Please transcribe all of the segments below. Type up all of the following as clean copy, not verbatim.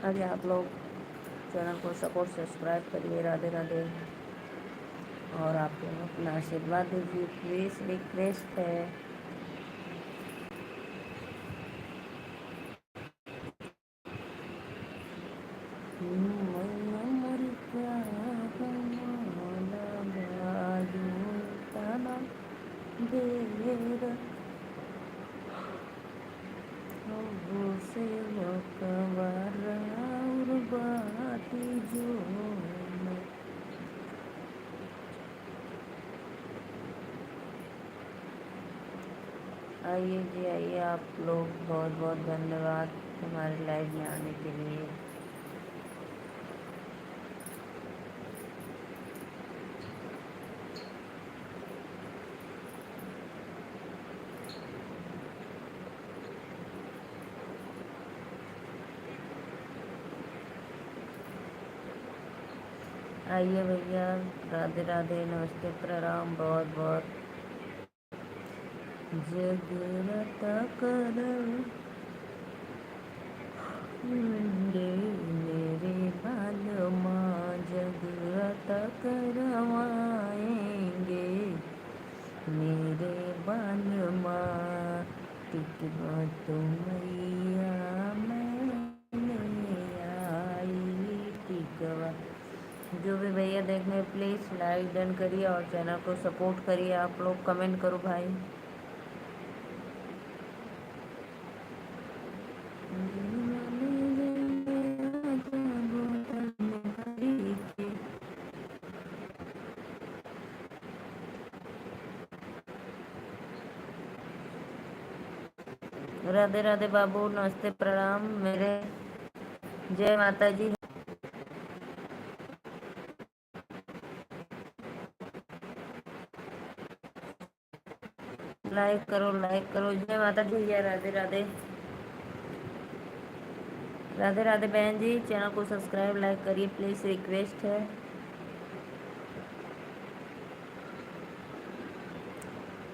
अभी आप लोग चैनल को सपोर्ट सब्सक्राइब करिए। राधे राधे। और आप लोग अपना आशीर्वाद दीजिए, प्लीज़ रिक्वेस्ट है। आइए जी आइए, आप लोग बहुत बहुत धन्यवाद हमारे लाइव में आने के लिए। आइए भैया, राधे राधे, नमस्ते, प्रणाम, बहुत बहुत। जगरता कर मेरे बालमा, जगरता करवाएंगे मेरे बालमा। टिकवा तो मैया मैंने आई टिकवा। जो भी भैया देखने प्लीज़ लाइक डन करिए और चैनल को सपोर्ट करिए। आप लोग कमेंट करो भाई। राधे राधे बाबू, नमस्ते, प्रणाम मेरे। जय माता जी। लाइक करो, लाइक करो। जय माता दी भैया, राधे राधे। राधे राधे बहन जी, चैनल को सब्सक्राइब लाइक करिए प्लीज़, रिक्वेस्ट है।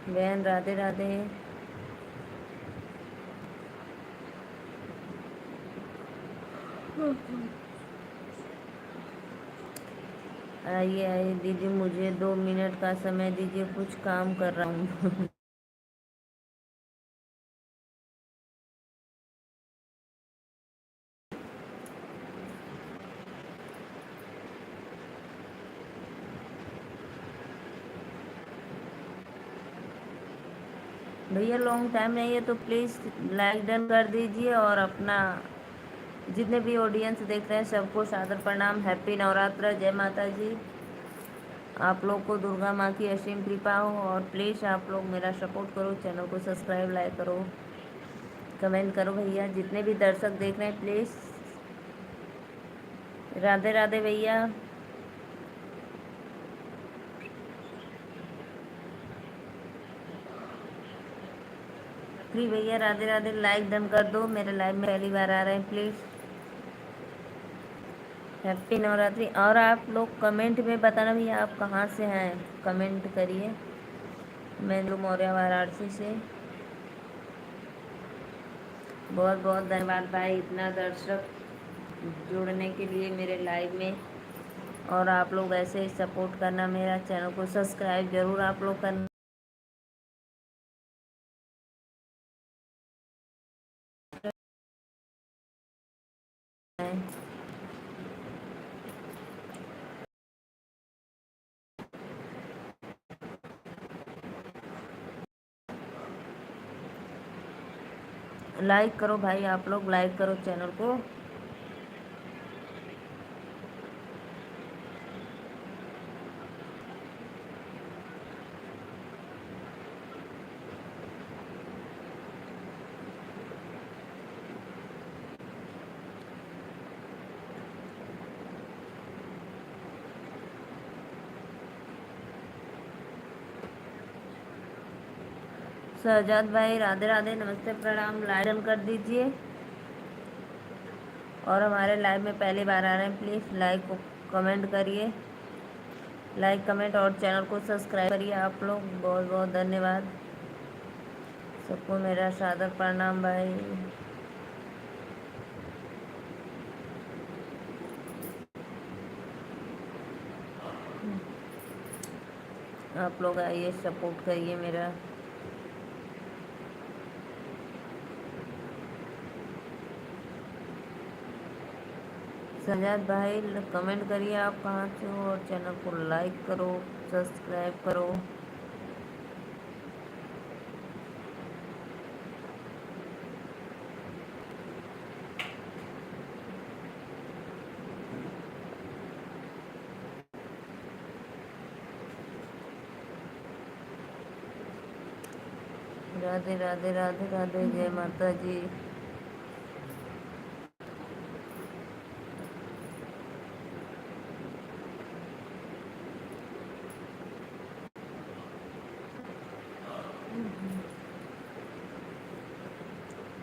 बहन राधे राधे। आइए आइए दीदी, मुझे 2 मिनट का समय दीजिए, कुछ काम कर रहा हूँ। भैया लॉन्ग टाइम नहीं है तो प्लीज़ लाइक डन कर दीजिए। और अपना जितने भी ऑडियंस देख रहे हैं सबको सादर प्रणाम, हैप्पी नवरात्र, जय माता जी। आप लोग को दुर्गा माँ की असीम कृपा हो। और प्लीज़ आप लोग मेरा सपोर्ट करो, चैनल को सब्सक्राइब लाइक करो, कमेंट करो भैया। जितने भी दर्शक देख रहे हैं प्लीज़। राधे राधे भैया। प्लीज़ भैया राधे राधे, लाइक डन कर दो। मेरे लाइव में पहली बार आ रहे हैं प्लीज़। हैप्पी नवरात्रि। और आप लोग कमेंट में बताना भैया आप कहाँ से हैं, कमेंट करिए। मैं मौर्य वाराणसी से। बहुत बहुत धन्यवाद भाई, इतना दर्शक जुड़ने के लिए मेरे लाइव में। और आप लोग ऐसे ही सपोर्ट करना, मेरा चैनल को सब्सक्राइब ज़रूर आप लोग करना है। लाइक करो भाई, आप लोग लाइक करो चैनल को। शहजाद भाई राधे राधे, नमस्ते, प्रणाम, लाइक कर दीजिए। और हमारे लाइव में पहली बार आ रहे हैं प्लीज़ लाइक को कमेंट करिए, लाइक कमेंट और चैनल को सब्सक्राइब करिए। आप लोग बहुत बहुत धन्यवाद। सबको मेरा सादर प्रणाम भाई। आप लोग आइए, सपोर्ट करिए मेरा। सजाद भाई कमेंट करिए आप कहाँ से हो, और चैनल को लाइक करो, सब्सक्राइब करो। राधे राधे राधे राधे, जय माता जी।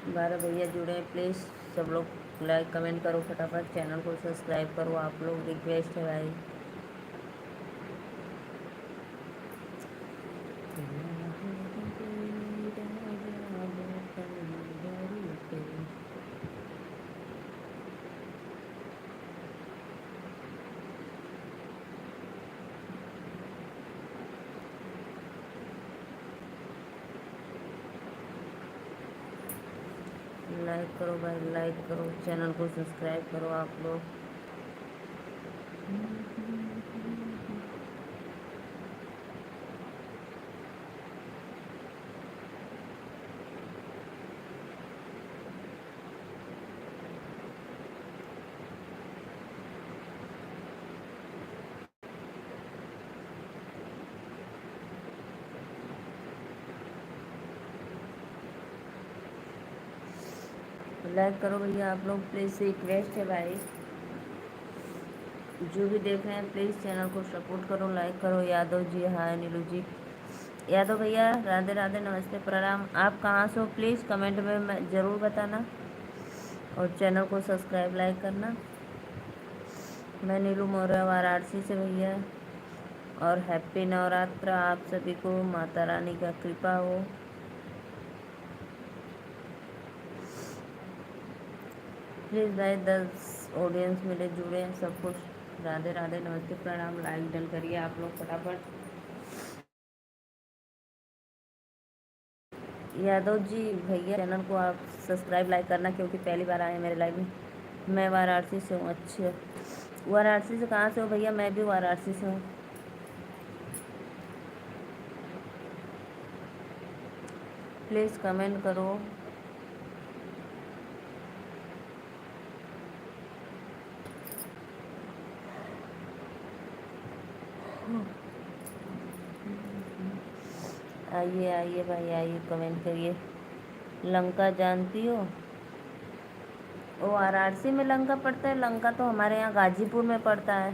बारह भैया जुड़े हैं, प्लीज़ सब लोग लाइक कमेंट करो फटाफट, चैनल को सब्सक्राइब करो, आप लोग रिक्वेस्ट है भाई। लाइक करो भाई, लाइक करो, चैनल को सब्सक्राइब करो आप लोग। लाइक करो भैया आप लोग, प्लीज़ रिक्वेस्ट है भाई। जो भी देख रहे हैं प्लीज़ चैनल को सपोर्ट करो, लाइक करो। यादव जी हाय, नीलू जी, यादव भैया राधे राधे, नमस्ते, प्रणाम। आप कहाँ से हो प्लीज़ कमेंट में ज़रूर बताना, और चैनल को सब्सक्राइब लाइक करना। मैं नीलू मौर्य वाराणसी से भैया, और हैप्पी नवरात्र आप सभी को, माता रानी का कृपा हो। प्लीज़ भाई 10 ऑडियंस मेरे जुड़े हैं, सब कुछ। राधे राधे, नमस्ते, प्रणाम। लाइक डन करिए आप लोग फटाफट। यादव जी भैया चैनल को आप सब्सक्राइब लाइक करना, क्योंकि पहली बार आए हैं मेरे लाइव में। मैं वाराणसी से हूँ। अच्छा, वाराणसी से कहाँ से हो भैया? मैं भी वाराणसी से हूँ। प्लीज़ कमेंट करो। आइए आइए भाई, आइए कमेंट करिए। लंका जानती हो? वो वाराणसी में लंका पड़ता है। लंका तो हमारे यहाँ गाजीपुर में पड़ता है।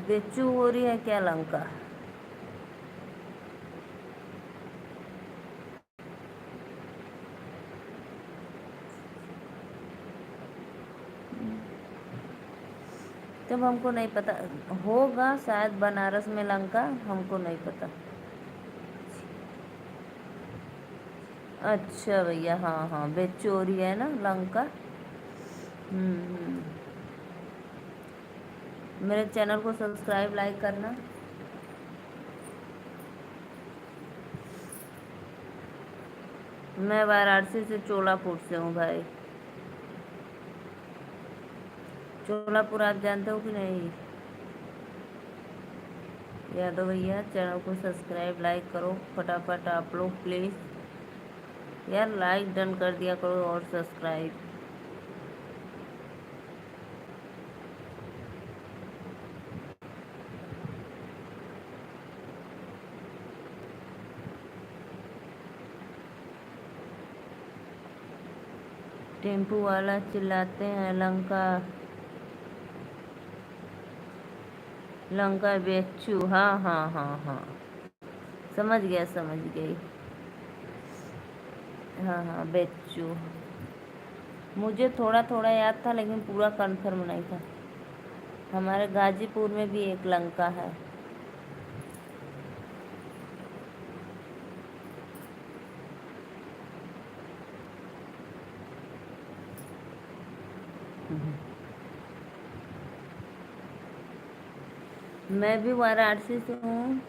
बेचू हो रही है क्या लंका? तब हमको नहीं पता, होगा शायद बनारस में लंका, हमको नहीं पता। अच्छा भैया, हाँ हाँ, बेचोरी है ना लंका। हम्म। मेरे चैनल को सब्सक्राइब लाइक करना। मैं वाराणसी से चोलापुर से हूँ भाई। चोलापुर आप जानते हो कि नहीं? यादव भैया चैनल को सब्सक्राइब लाइक करो फटाफट आप लोग, प्लीज़ यार, लाइक डन कर दिया करो, और सब्सक्राइब। टेम्पू वाला चिल्लाते हैं लंका, लंका बेचू। हाँ हाँ हाँ हाँ, समझ गया समझ गई। हाँ हाँ बेचू, मुझे थोड़ा थोड़ा याद था, लेकिन पूरा कंफर्म नहीं था। हमारे गाजीपुर में भी एक लंका है। मैं भी वाराणसी से हूँ।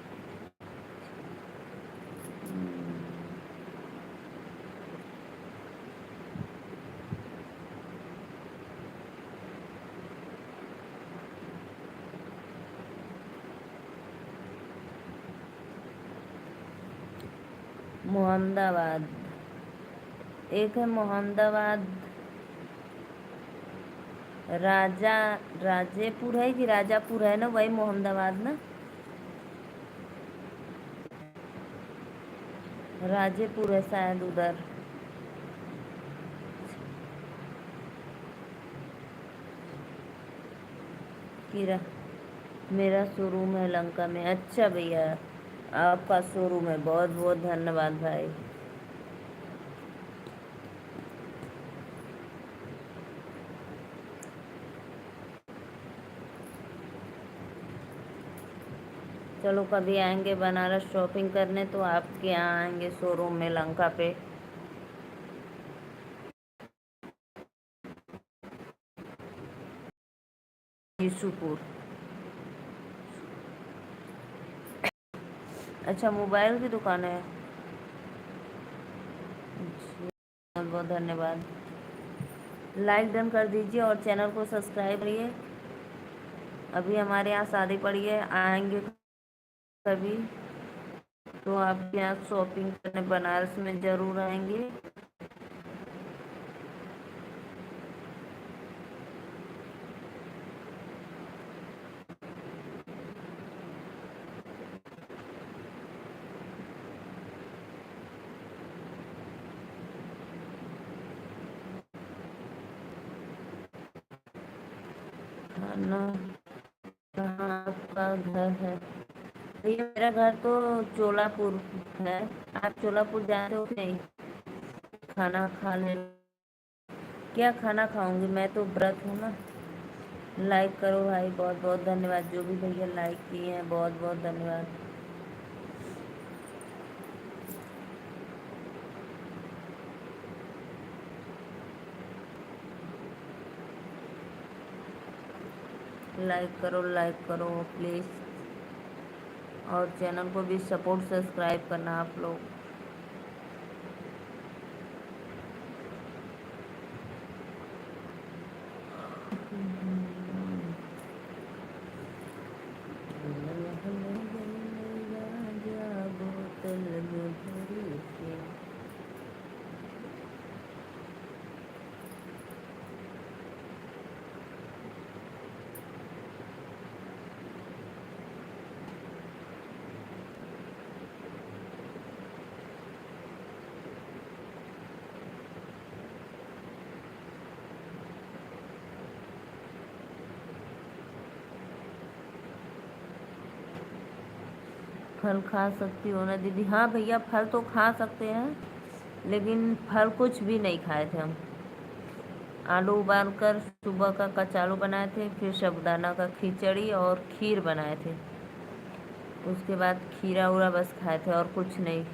मोहम्मदाबाद, एक है मोहम्मदाबाद, राजा राजेपुर है कि राजापुर है ना, वही मोहम्मदाबाद ना। राजेपुर है शायद उधर। किरा मेरा शोरूम है लंका में। अच्छा भैया, आपका शोरूम है, बहुत बहुत धन्यवाद भाई। चलो कभी आएंगे बनारस शॉपिंग करने तो आपके यहाँ आएंगे शोरूम में लंका पे। यीशुपुर। अच्छा, मोबाइल की दुकान है। जी, बहुत बहुत धन्यवाद। लाइक डन कर दीजिए और चैनल को सब्सक्राइब करिए। अभी हमारे यहाँ शादी पड़ी है, आएंगे कभी तो आपके यहाँ शॉपिंग करने बनारस में ज़रूर आएंगे। खाना कहाँ आपका घर है? भैया मेरा घर तो चोलापुर है। आप चोलापुर जाते हो कि नहीं? खाना खा ले। क्या खाना खाऊंगी, मैं तो व्रत हूँ ना। लाइक करो भाई, बहुत बहुत धन्यवाद। जो भी भैया लाइक किए हैं बहुत बहुत धन्यवाद। लाइक करो प्लीज़। और चैनल को भी सपोर्ट सब्सक्राइब करना आप लोग। फल खा सकती हो ना दीदी? हाँ भैया, फल तो खा सकते हैं, लेकिन फल कुछ भी नहीं खाए थे हम। आलू उबाल कर सुबह का कचालू बनाए थे, फिर साबूदाना का खिचड़ी और खीर बनाए थे। उसके बाद खीरा उरा बस खाए थे और कुछ नहीं।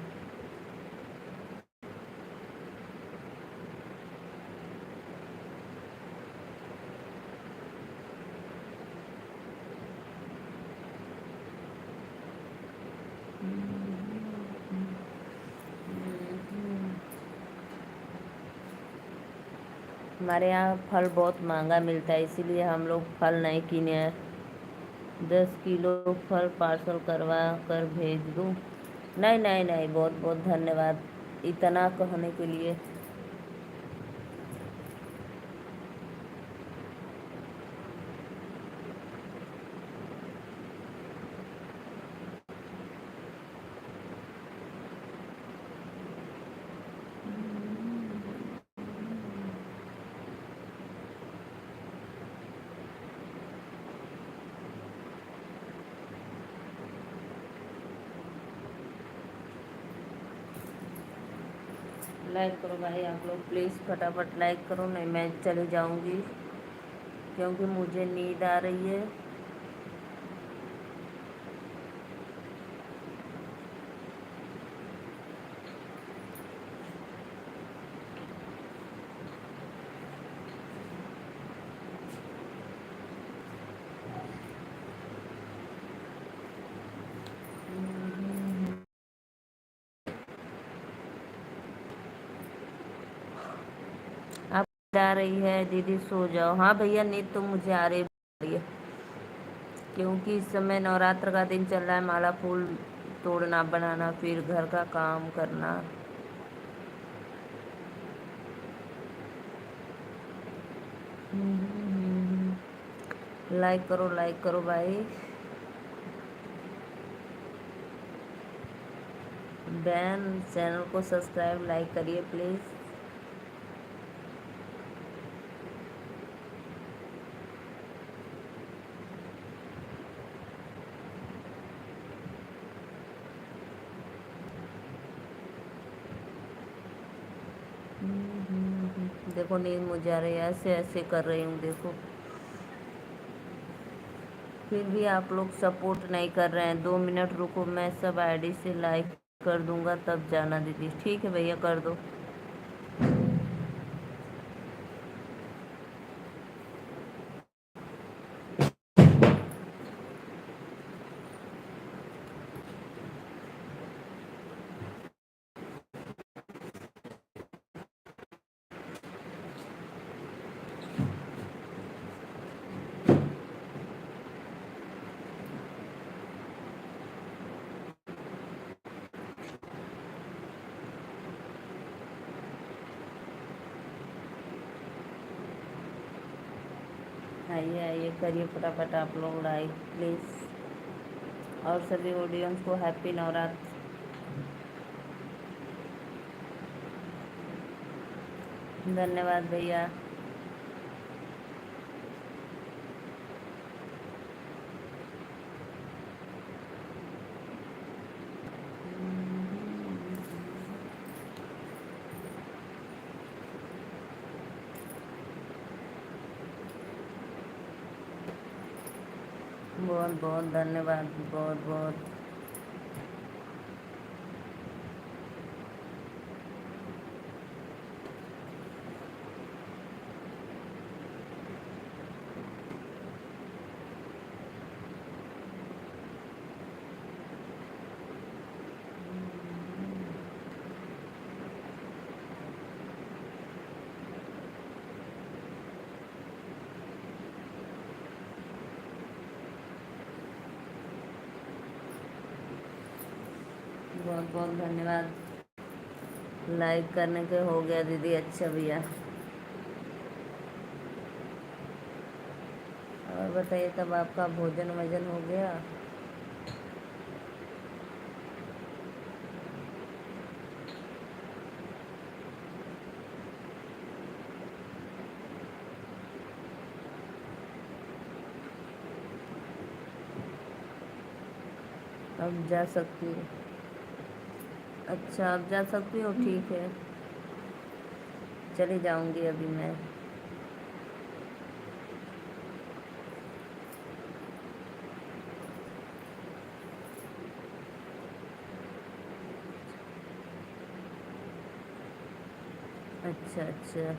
हमारे यहाँ फल बहुत महंगा मिलता है, इसीलिए हम लोग फल नहीं किने हैं। 10 किलो फल पार्सल करवा कर भेज दूँ? नहीं नहीं नहीं, बहुत बहुत धन्यवाद इतना कहने के लिए। लाइक करो भाई आप लोग प्लीज़, फटाफट लाइक करो, नहीं मैं चली जाऊंगी क्योंकि मुझे नींद आ रही है। आ रही है दीदी, सो जाओ। हाँ भैया, नींद तो मुझे आ रही है, क्योंकि इस समय नवरात्र का दिन चल रहा है, माला फूल तोड़ना, बनाना, फिर घर का काम करना। लाइक करो भाई। बैन चैनल को सब्सक्राइब लाइक करिए प्लीज़। देखो नींद मुझे आ रही है, ऐसे ऐसे कर रही हूँ देखो, फिर भी आप लोग सपोर्ट नहीं कर रहे हैं। 2 मिनट रुको, मैं सब आईडी से लाइक कर दूंगा तब जाना दीदी। ठीक है भैया, कर दो। आइए आइए, करिए फटाफट आप लोग लाइक प्लीज़। और सभी ऑडियंस को हैप्पी नवरात्र। धन्यवाद भैया। बहुत बहुत धन्यवाद, बहुत बहुत। बहुत बहुत धन्यवाद लाइक करने के। हो गया दीदी, अच्छा भैया। और बताइए, तब आपका भोजन वजन हो गया? अब जा सकती हो? अच्छा, अब जा सकती हो, ठीक है। चली जाऊंगी अभी मैं। अच्छा अच्छा।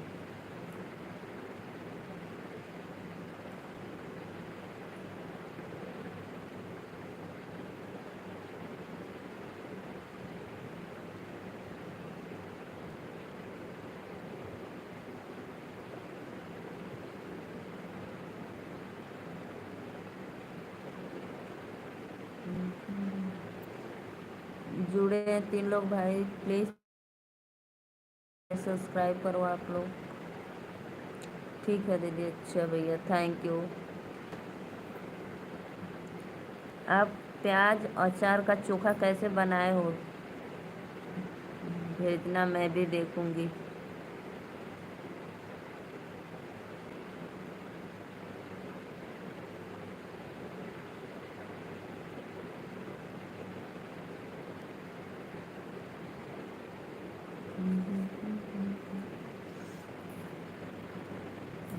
जुड़े हैं 3 लोग भाई, प्लीज़ सब्सक्राइब करो आप लोग। ठीक है दीदी, अच्छा भैया, थैंक यू। आप प्याज अचार का चोखा कैसे बनाए हो, भेजना, मैं भी देखूंगी।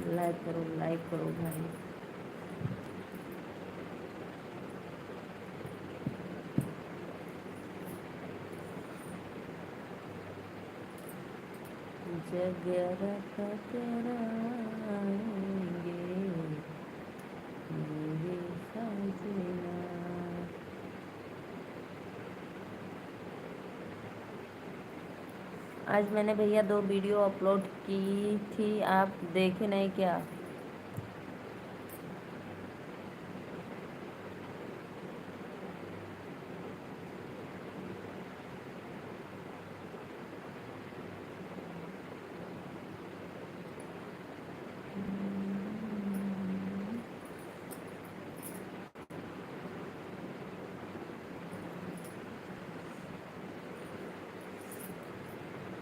लाइक करो भाई। जगह कराएंगे मेरे साजना। आज मैंने भैया 2 वीडियो अपलोड की थी, आप देखे नहीं क्या?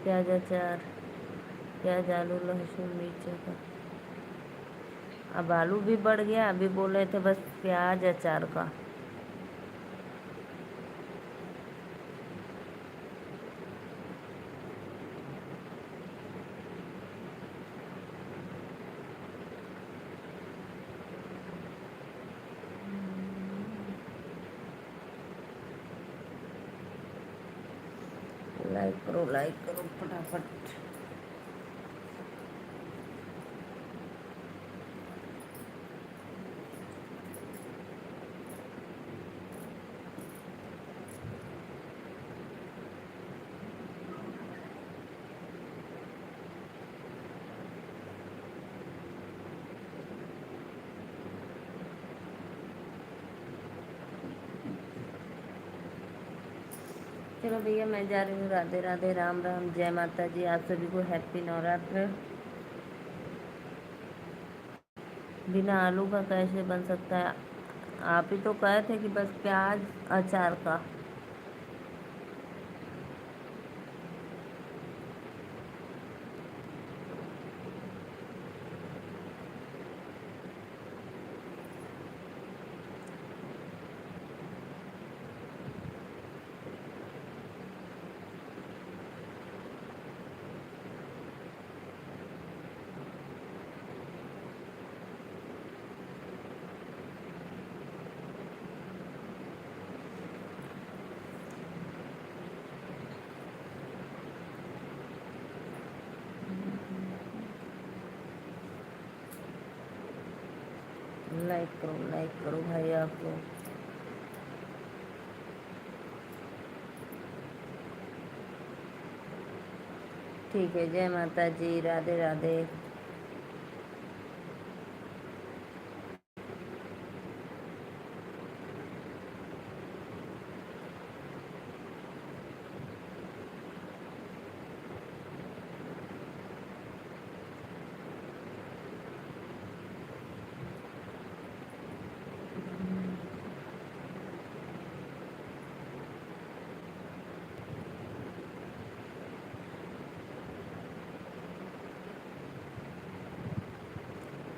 प्याज अचार, प्याज आलू लहसुन मिर्च का। अब आलू भी बढ़ गया, अभी बोल रहे थे बस प्याज अचार का। लाइक करो फटाफट। चलो भैया मैं जा रही हूँ। राधे राधे, राम राम, जय माता जी। आप सभी को हैप्पी नवरात्र। बिना आलू का कैसे बन सकता है? आप ही तो कहे थे कि बस प्याज अचार का। लाइक करो भाई आप लोग। ठीक है, जय माता जी, राधे राधे।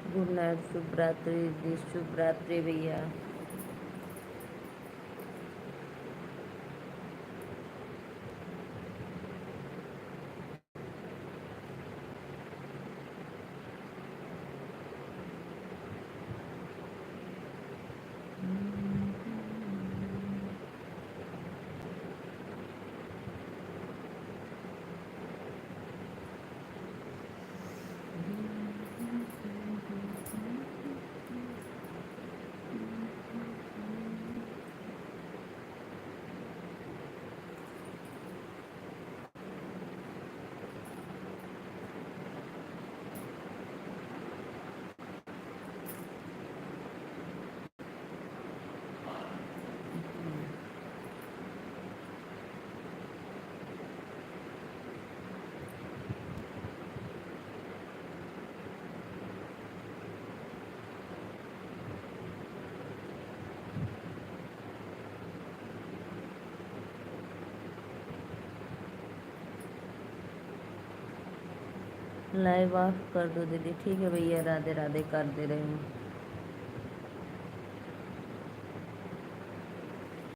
गुड नाइट, शुभ रात्रि, शुभ रात्रि भैया। लाइव ऑफ कर दो दीदी। ठीक है भैया, राधे राधे कर दे रही हूँ।